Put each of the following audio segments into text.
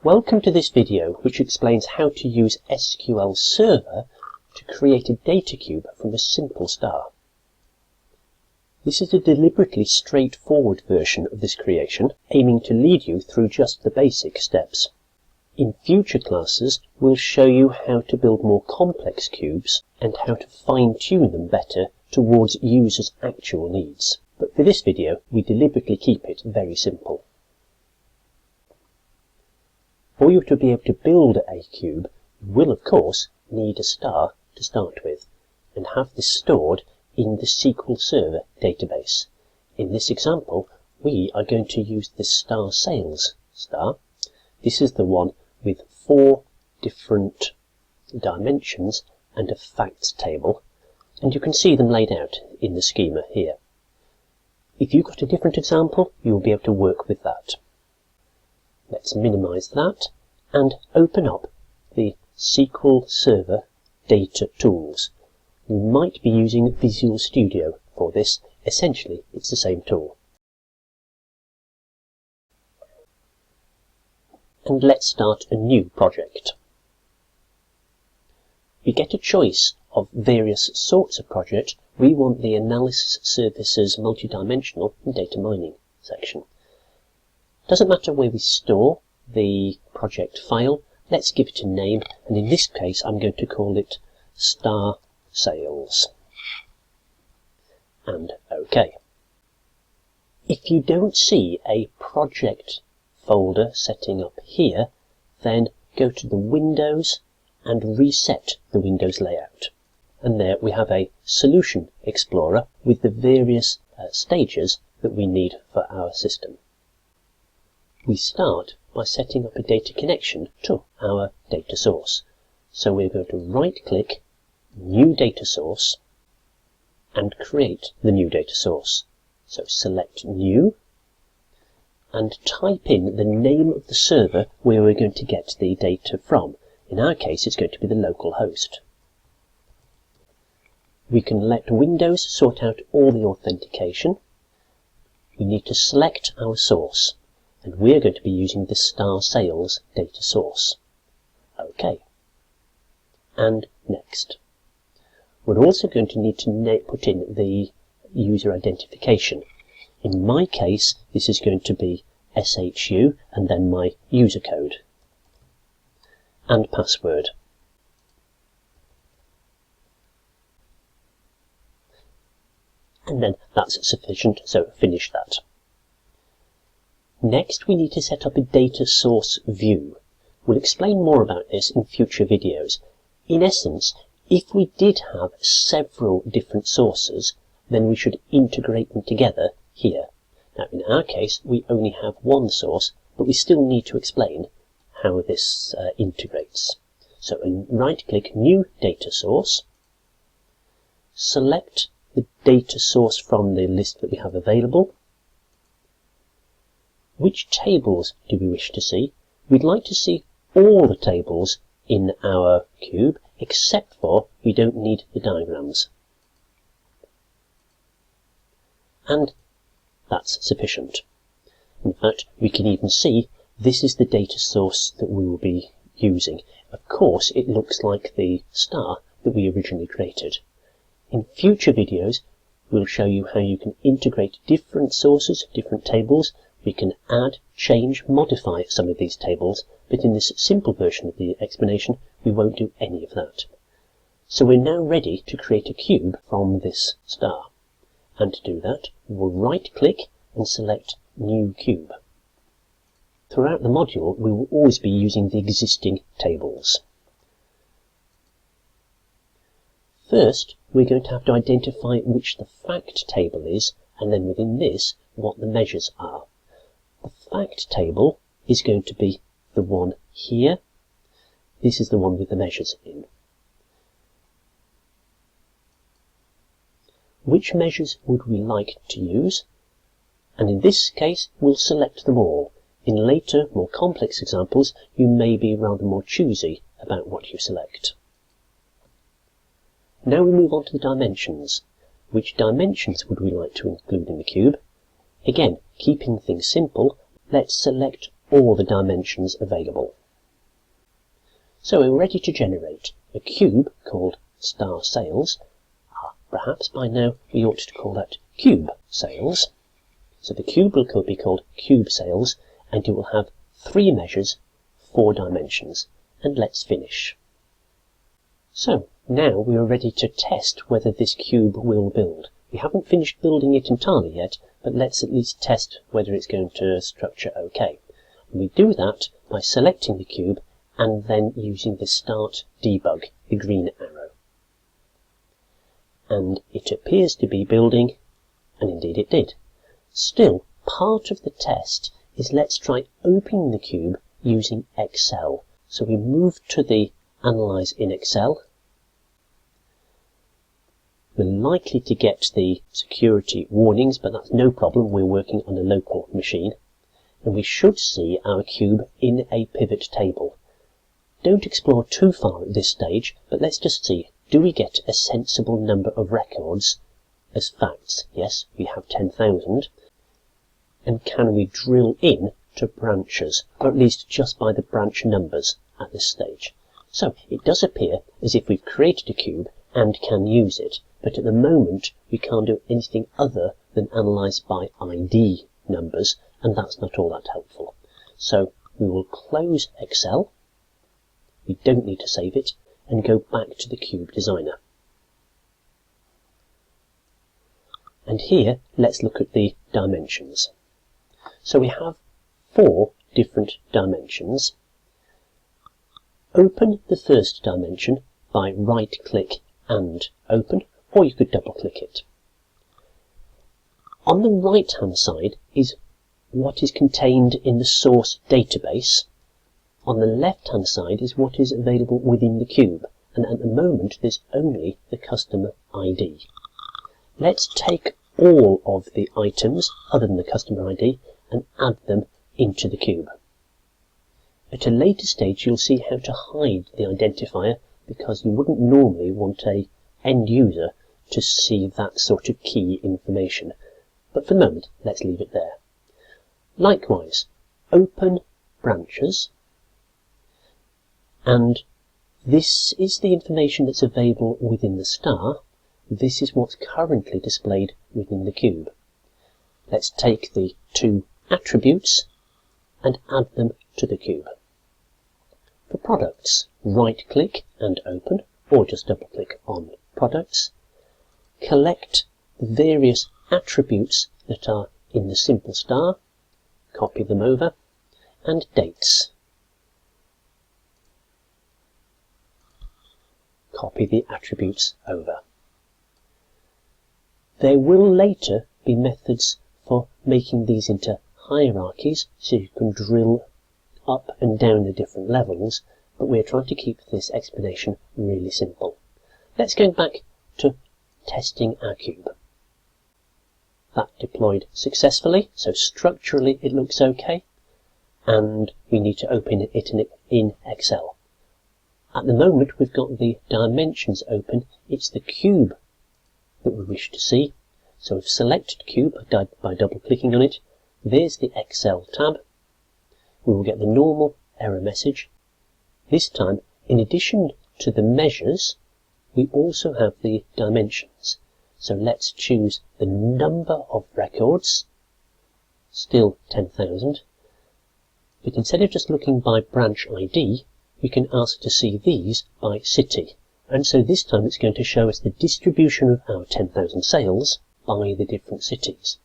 Welcome to this video which explains how to use SQL Server to create a data cube from a simple star. This is a deliberately straightforward version of this creation, aiming to lead you through just the basic steps. In future classes, we'll show you how to build more complex cubes and how to fine-tune them better towards users' actual needs. But for this video, we deliberately keep it very simple. For you to be able to build a cube, you will of course need a star to start with, and have this stored in the SQL Server database. In this example, we are going to use the star sales star. This is the one with 4 different dimensions and a facts table, and you can see them laid out in the schema here. If you've got a different example, you'll be able to work with that. Let's minimize that and open up the SQL Server Data Tools. You might be using Visual Studio for this. Essentially, it's the same tool. And let's start a new project. We get a choice of various sorts of project. We want the Analysis Services Multidimensional and Data Mining section. Doesn't matter where we store the project file. Let's give it a name, and in this case I'm going to call it Star Sales. And OK. If you don't see a project folder setting up here, then go to the Windows and reset the Windows layout. And there we have a Solution Explorer with the various stages that we need for our system. We start by setting up a data connection to our data source. So we're going to right-click New Data Source and create the new data source. So select New and type in the name of the server where we're going to get the data from. In our case, it's going to be the local host. We can let Windows sort out all the authentication. We need to select our source, and we're going to be using the Star Sales data source. OK. And next. We're also going to need to put in the user identification. In my case, this is going to be SHU and then my user code and password. And then that's sufficient, so finish that. Next, we need to set up a data source view. We'll explain more about this in future videos. In essence, if we did have several different sources, then we should integrate them together here. Now, in our case, we only have one source, but we still need to explain how this integrates. So, right-click New Data Source, select the data source from the list that we have available. Which tables do we wish to see? We'd like to see all the tables in our cube, except for we don't need the diagrams. And that's sufficient. In fact, we can even see this is the data source that we will be using. Of course, it looks like the star that we originally created. In future videos, we'll show you how you can integrate different sources, different tables. We can add, change, modify some of these tables, but in this simple version of the explanation, we won't do any of that. So we're now ready to create a cube from this star. And to do that, we'll right-click and select New Cube. Throughout the module, we will always be using the existing tables. First, we're going to have to identify which the fact table is, and then within this, what the measures are. The fact table is going to be the one here. This is the one with the measures in. Which measures would we like to use? And in this case, we'll select them all. In later, more complex examples, you may be rather more choosy about what you select. Now we move on to the dimensions. Which dimensions would we like to include in the cube? Again, keeping things simple, let's select all the dimensions available. So we're ready to generate a cube called star sales. Perhaps by now we ought to call that cube sales. So the cube will be called cube sales, and it will have 3 measures, 4 dimensions. And let's finish. So now we are ready to test whether this cube will build. We haven't finished building it entirely yet, but let's at least test whether it's going to structure okay. And we do that by selecting the cube and then using the Start Debug, the green arrow. And it appears to be building, and indeed it did. Still, part of the test is let's try opening the cube using Excel. So we move to the Analyze in Excel. We're likely to get the security warnings, but that's no problem. We're working on a local machine. And we should see our cube in a pivot table. Don't explore too far at this stage, but let's just see, do we get a sensible number of records as facts? Yes, we have 10,000. And can we drill in to branches, or at least just by the branch numbers at this stage? So it does appear as if we've created a cube and can use it, but at the moment we can't do anything other than analyze by ID numbers, and that's not all that helpful. So we will close Excel. We don't need to save it, and go back to the Cube Designer. And here, let's look at the dimensions. So we have 4 different dimensions. Open the first dimension by right-click and open, or you could double-click it. On the right-hand side is what is contained in the source database. On the left-hand side is what is available within the cube, and at the moment there's only the customer ID. Let's take all of the items other than the customer ID and add them into the cube. At a later stage you'll see how to hide the identifier, because you wouldn't normally want a end user to see that sort of key information. But for the moment, let's leave it there. Likewise, open branches, and this is the information that's available within the star. This is what's currently displayed within the cube. Let's take the 2 attributes and add them to the cube. For products, right-click and open, or just double-click on products. Collect the various attributes that are in the simple star, copy them over, and dates. Copy the attributes over. There will later be methods for making these into hierarchies, so you can drill up and down the different levels, but we're trying to keep this explanation really simple. Let's go back to testing our cube. That deployed successfully, so structurally it looks okay, and we need to open it in Excel. At the moment we've got the dimensions open. It's the cube that we wish to see, so we've selected cube by double-clicking on it. There's the Excel tab. We will get the normal error message. This time, in addition to the measures, we also have the dimensions. So let's choose the number of records, still 10,000, but instead of just looking by branch ID, we can ask to see these by city. And so this time it's going to show us the distribution of our 10,000 sales by the different cities.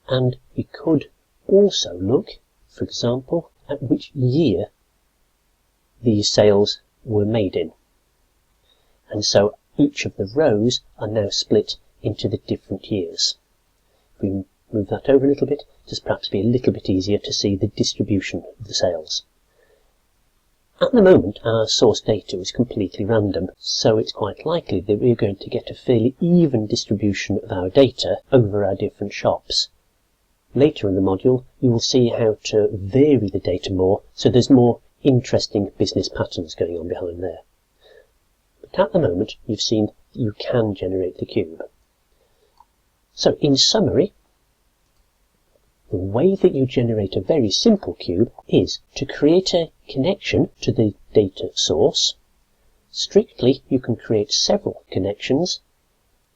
And we could also look, for example, at which year these sales were made in. And so each of the rows are now split into the different years. If we move that over a little bit, just perhaps be a little bit easier to see the distribution of the sales. At the moment, our source data is completely random, so it's quite likely that we're going to get a fairly even distribution of our data over our different shops. Later in the module, you will see how to vary the data more, so there's more interesting business patterns going on behind there. But at the moment, you've seen that you can generate the cube. So, in summary, The way that you generate a very simple cube is to create a connection to the data source. Strictly, you can create several connections,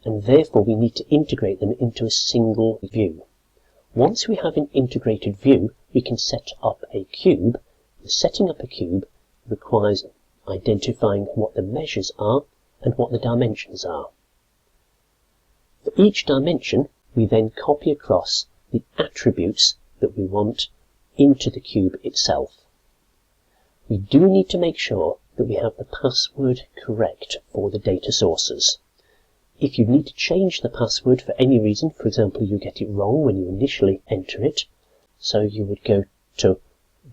and therefore we need to integrate them into a single view. Once we have an integrated view, we can set up a cube. Setting up a cube requires identifying what the measures are and what the dimensions are. For each dimension, we then copy across the attributes that we want into the cube itself. We do need to make sure that we have the password correct for the data sources. If you need to change the password for any reason, for example, you get it wrong when you initially enter it, so you would go to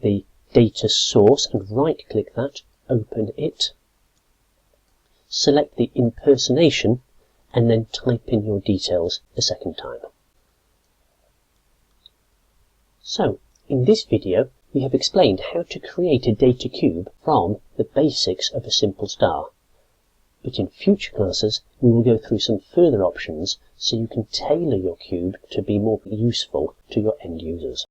the data source and right-click that, open it, select the impersonation, and then type in your details a second time. So, in this video, we have explained how to create a data cube from the basics of a simple star. But in future classes, we will go through some further options so you can tailor your cube to be more useful to your end users.